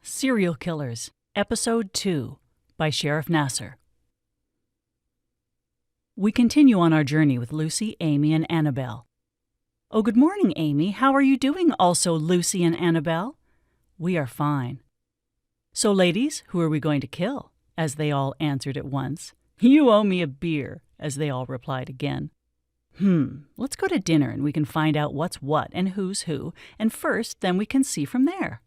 Serial Killers, Episode 2, by Sheriff Nasser. We continue on our journey with Lucy, Amy, and Annabelle. "Oh, good morning, Amy. How are you doing also, Lucy and Annabelle?" "We are fine." "So, ladies, who are we going to kill?" as they all answered at once. "You owe me a beer," as they all replied again. Let's go to dinner and we can find out what's what and who's who, and first, then we can see from there."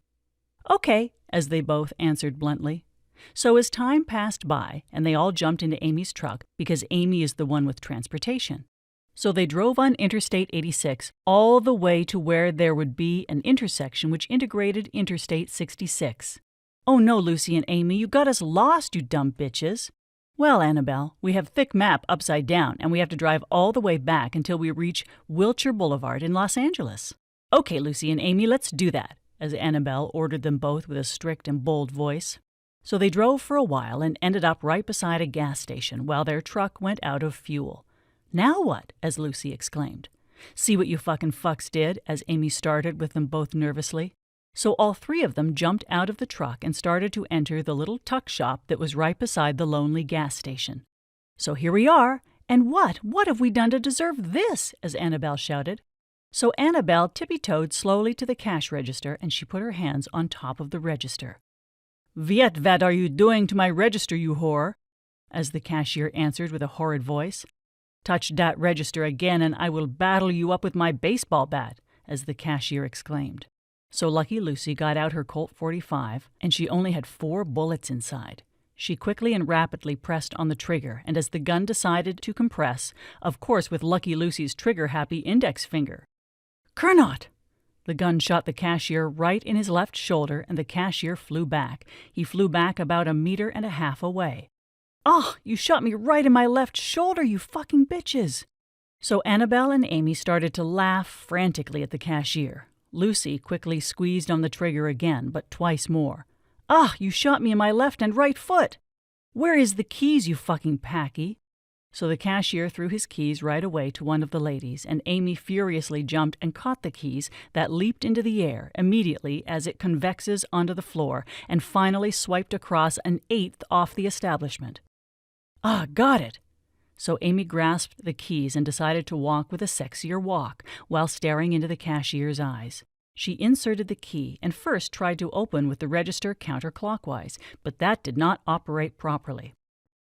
"Okay," as they both answered bluntly. So as time passed by, and they all jumped into Amy's truck, because Amy is the one with transportation. So they drove on Interstate 86 all the way to where there would be an intersection which integrated Interstate 66. "Oh no, Lucy and Amy, you got us lost, you dumb bitches." "Well, Annabelle, we have thick map upside down, and we have to drive all the way back until we reach Wilshire Boulevard in Los Angeles." "Okay, Lucy and Amy, let's do that," as Annabelle ordered them both with a strict and bold voice. So they drove for a while and ended up right beside a gas station while their truck went out of fuel. "Now what?" as Lucy exclaimed. "See what you fucking fucks did," as Amy started with them both nervously. So all three of them jumped out of the truck and started to enter the little tuck shop that was right beside the lonely gas station. "So here we are, and what have we done to deserve this?" as Annabelle shouted. So Annabelle tippy-toed slowly to the cash register, and she put her hands on top of the register. "Viet, vad are you doing to my register, you whore?" as the cashier answered with a horrid voice. "Touch that register again, and I will battle you up with my baseball bat," as the cashier exclaimed. So Lucky Lucy got out her Colt 45, and she only had 4 bullets inside. She quickly and rapidly pressed on the trigger, and as the gun decided to compress, of course with Lucky Lucy's trigger-happy index finger. "Kernot!" The gun shot the cashier right in his left shoulder, and the cashier flew back. He flew back about 1.5 meters away. "Oh, you shot me right in my left shoulder, you fucking bitches!" So Annabelle and Amy started to laugh frantically at the cashier. Lucy quickly squeezed on the trigger again, but twice more. "Ah, you shot me in my left and right foot!" "Where is the keys, you fucking packy?" So the cashier threw his keys right away to one of the ladies, and Amy furiously jumped and caught the keys that leaped into the air immediately as it convexes onto the floor and finally swiped across 1/8 off the establishment. "Ah, got it!" So Amy grasped the keys and decided to walk with a sexier walk while staring into the cashier's eyes. She inserted the key and first tried to open with the register counterclockwise, but that did not operate properly.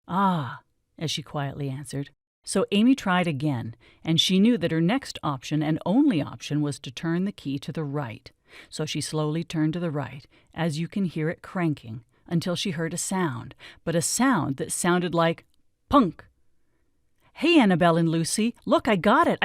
"Ah," as she quietly answered. So Amy tried again, and she knew that her next option and only option was to turn the key to the right. So she slowly turned to the right, as you can hear it cranking, until she heard a sound, but a sound that sounded like punk. "Hey, Annabelle and Lucy, look, I got it,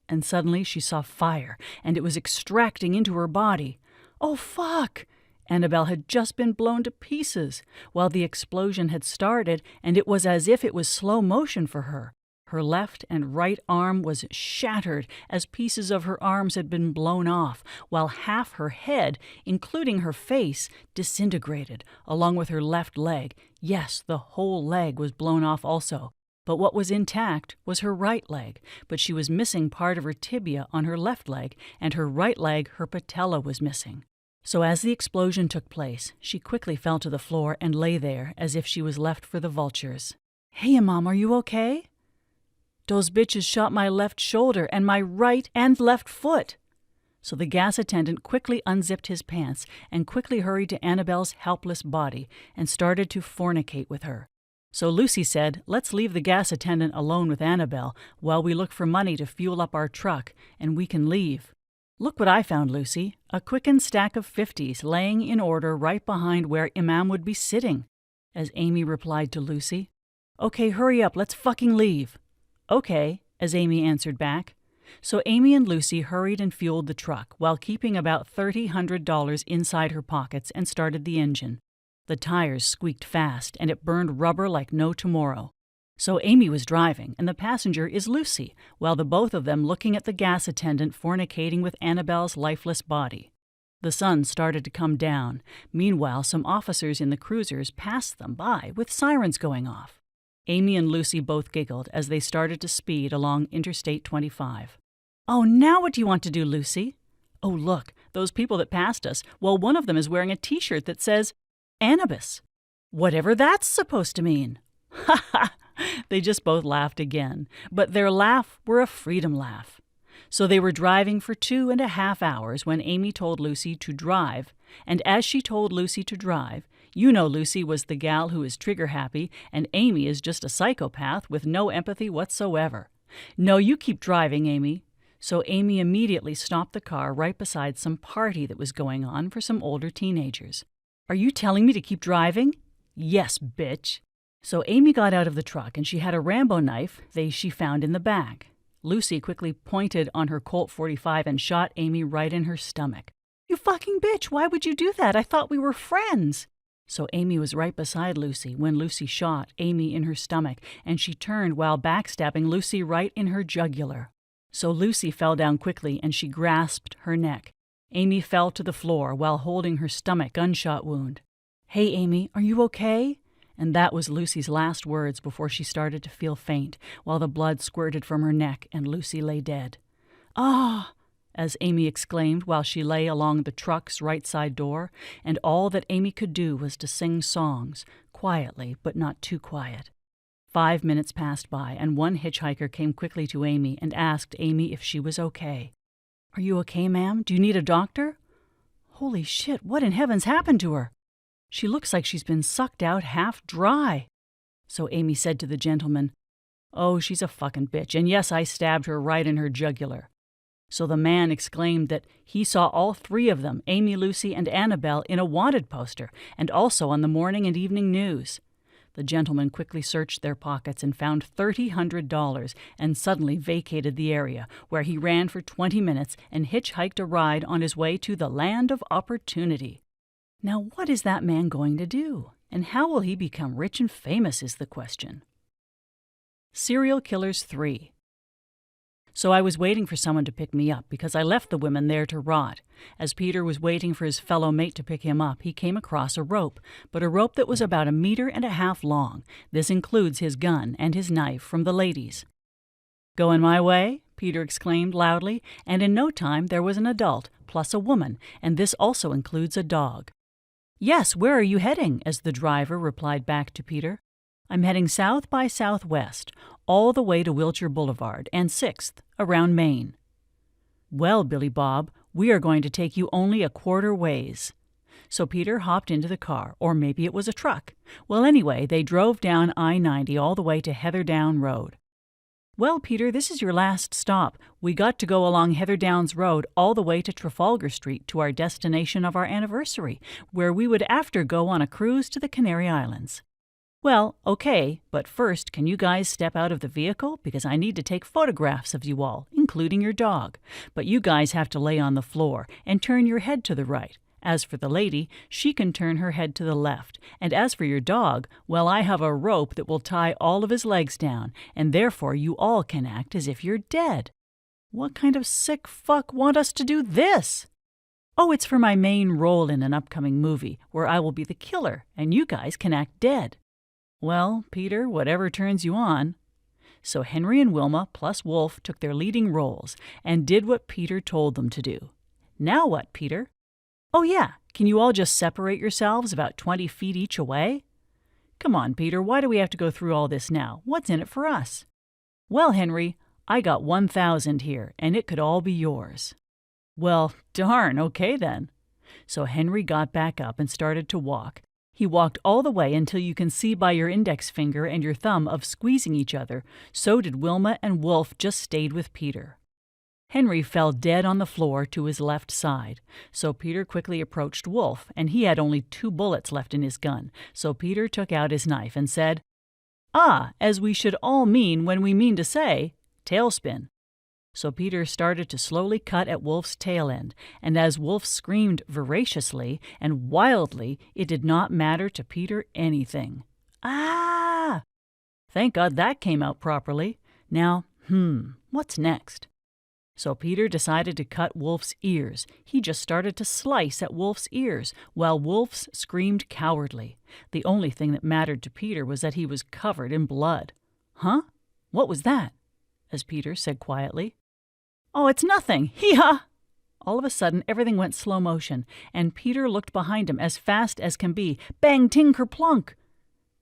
And suddenly she saw fire, and it was extracting into her body. "Oh, fuck!" Annabelle had just been blown to pieces, while the explosion had started, and it was as if it was slow motion for her. Her left and right arm was shattered as pieces of her arms had been blown off, while half her head, including her face, disintegrated, along with her left leg. Yes, the whole leg was blown off also. But what was intact was her right leg, but she was missing part of her tibia on her left leg, and her right leg, her patella, was missing. So as the explosion took place, she quickly fell to the floor and lay there as if she was left for the vultures. "Hey, Mom, are you okay?" "Those bitches shot my left shoulder and my right and left foot." So the gas attendant quickly unzipped his pants and quickly hurried to Annabelle's helpless body and started to fornicate with her. So Lucy said, "Let's leave the gas attendant alone with Annabelle while we look for money to fuel up our truck, and we can leave." "Look what I found, Lucy. A quickened stack of 50s laying in order right behind where Imam would be sitting," as Amy replied to Lucy. "Okay, hurry up, let's fucking leave." "Okay," as Amy answered back. So Amy and Lucy hurried and fueled the truck while keeping about $300 inside her pockets and started the engine. The tires squeaked fast, and it burned rubber like no tomorrow. So Amy was driving, and the passenger is Lucy, while the both of them looking at the gas attendant fornicating with Annabelle's lifeless body. The sun started to come down. Meanwhile, some officers in the cruisers passed them by with sirens going off. Amy and Lucy both giggled as they started to speed along Interstate 25. "Oh, now what do you want to do, Lucy?" "Oh, look, those people that passed us, well, one of them is wearing a T-shirt that says, Annabis. Whatever that's supposed to mean. Ha ha! They just both laughed again, but their laugh were a freedom laugh. So they were driving for 2.5 hours when Amy told Lucy to drive, and as she told Lucy to drive, you know Lucy was the gal who is trigger-happy, and Amy is just a psychopath with no empathy whatsoever. No, you keep driving, Amy. So Amy immediately stopped the car right beside some party that was going on for some older teenagers. Are you telling me to keep driving? Yes, bitch. So Amy got out of the truck, and she had a Rambo knife she found in the back. Lucy quickly pointed on her Colt .45 and shot Amy right in her stomach. You fucking bitch, why would you do that? I thought we were friends. So Amy was right beside Lucy when Lucy shot Amy in her stomach, and she turned while backstabbing Lucy right in her jugular. So Lucy fell down quickly, and she grasped her neck. Amy fell to the floor while holding her stomach gunshot wound. Hey, Amy, are you okay? And that was Lucy's last words before she started to feel faint, while the blood squirted from her neck and Lucy lay dead. Ah! As Amy exclaimed while she lay along the truck's right side door, and all that Amy could do was to sing songs, quietly but not too quiet. 5 minutes passed by, and one hitchhiker came quickly to Amy and asked Amy if she was okay. Are you okay, ma'am? Do you need a doctor? Holy shit, what in heaven's happened to her? She looks like she's been sucked out half dry. So Amy said to the gentleman, Oh, she's a fucking bitch, and yes, I stabbed her right in her jugular. So the man exclaimed that he saw all three of them, Amy, Lucy, and Annabelle, in a wanted poster, and also on the morning and evening news. The gentleman quickly searched their pockets and found $300 and suddenly vacated the area, where he ran for 20 minutes and hitchhiked a ride on his way to the land of opportunity. Now, what is that man going to do? And how will he become rich and famous is the question. Serial Killers 3. So I was waiting for someone to pick me up because I left the women there to rot. As Peter was waiting for his fellow mate to pick him up, he came across a rope, but a rope that was about 1.5 meters long. This includes his gun and his knife from the ladies. Going my way? Peter exclaimed loudly, and in no time there was an adult, plus a woman, and this also includes a dog. Yes, where are you heading? As the driver replied back to Peter. I'm heading south by southwest, all the way to Wilshire Boulevard and 6th, around Maine. Well, Billy Bob, we are going to take you only a quarter ways. So Peter hopped into the car, or maybe it was a truck. Well, anyway, they drove down I-90 all the way to Heatherdown Road. Well, Peter, this is your last stop. We got to go along Heatherdowns Road all the way to Trafalgar Street to our destination of our anniversary, where we would after go on a cruise to the Canary Islands. Well, okay, but first, can you guys step out of the vehicle? Because I need to take photographs of you all, including your dog. But you guys have to lay on the floor and turn your head to the right. As for the lady, she can turn her head to the left. And as for your dog, well, I have a rope that will tie all of his legs down, and therefore you all can act as if you're dead. What kind of sick fuck want us to do this? Oh, it's for my main role in an upcoming movie, where I will be the killer, and you guys can act dead. Well, Peter, whatever turns you on. So Henry and Wilma plus Wolf took their leading roles and did what Peter told them to do. Now what, Peter? Oh yeah, can you all just separate yourselves about 20 feet each away? Come on, Peter, why do we have to go through all this now? What's in it for us? Well, Henry, I got 1,000 here, and it could all be yours. Well, darn, okay then. So Henry got back up and started to walk. He walked all the way until you can see by your index finger and your thumb of squeezing each other. So did Wilma, and Wolf just stayed with Peter. Henry fell dead on the floor to his left side. So Peter quickly approached Wolf, and he had only 2 bullets left in his gun. So Peter took out his knife and said, Ah, as we should all mean when we mean to say, tailspin. So Peter started to slowly cut at Wolf's tail end, and as Wolf screamed voraciously and wildly, it did not matter to Peter anything. Ah! Thank God that came out properly. Now, what's next? So Peter decided to cut Wolf's ears. He just started to slice at Wolf's ears, while Wolf's screamed cowardly. The only thing that mattered to Peter was that he was covered in blood. Huh? What was that? As Peter said quietly. Oh, it's nothing. Hee-ha! All of a sudden, everything went slow motion, and Peter looked behind him as fast as can be. Bang, ting, kerplunk!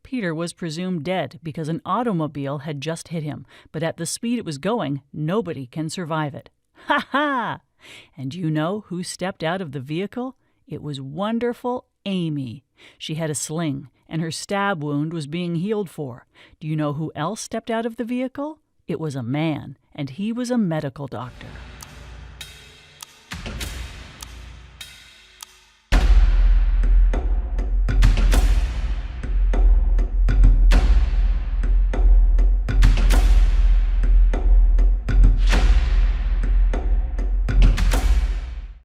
Peter was presumed dead because an automobile had just hit him, but at the speed it was going, nobody can survive it. Ha ha! And you know who stepped out of the vehicle? It was wonderful Amy. She had a sling, and her stab wound was being healed for. Do you know who else stepped out of the vehicle? It was a man, and he was a medical doctor.